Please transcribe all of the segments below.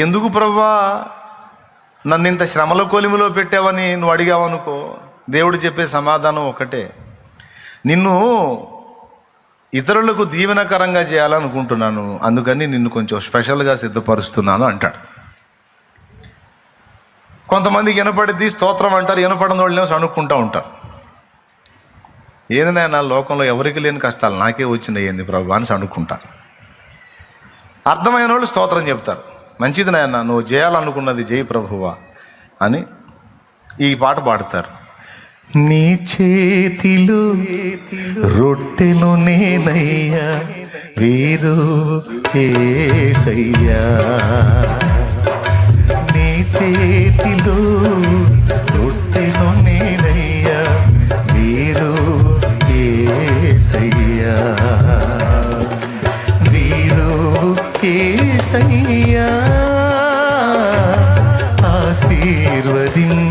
ఎందుకు ప్రభువా నన్ను ఇంత శ్రమల కొలిమిలో పెట్టావని నువ్వు అడిగావనుకో, దేవుడు చెప్పే సమాధానం ఒకటే, నిన్ను ఇతరులకు దీవెనకరంగా చేయాలనుకుంటున్నాను, అందుకని నిన్ను కొంచెం స్పెషల్గా సిద్ధపరుస్తున్నాను అంటాడు. కొంతమందికి వినపడిద్ది స్తోత్రం అంటారు, వినపడిన వాళ్ళేమో అనుకుంటూ ఉంటారు. ఏదైనా నా లోకంలో ఎవరికి లేని కష్టాలు నాకే వచ్చినాయి ఏంది ప్రభు అని అనుకుంటాను. అర్థమైన వాళ్ళు స్తోత్రం చెప్తారు, మంచిది నాయన నువ్వు చేయాలనుకున్నది జై ప్రభువా అని ఈ పాట పాడతారు. నీ చేతిలో రొట్టెను నేనయ్యా వీరు యేసయ్యా, నీ చేతిలో రొట్టెను నేనయ్యా వీరు యేసయ్యా, వీరు యేసయ్యా, ఆశీర్వదించు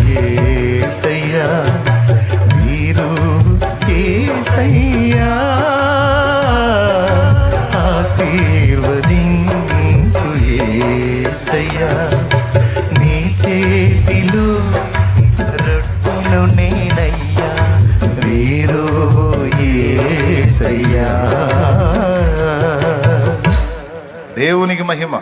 యేసయ్యా, వీరు యేసయ్యా, ఆశీర్వదించు యేసయ్యా, నీ చేతిలో రొట్టెను నేనయ్యా వీరు యేసయ్యా. దేవునికి మహిమ.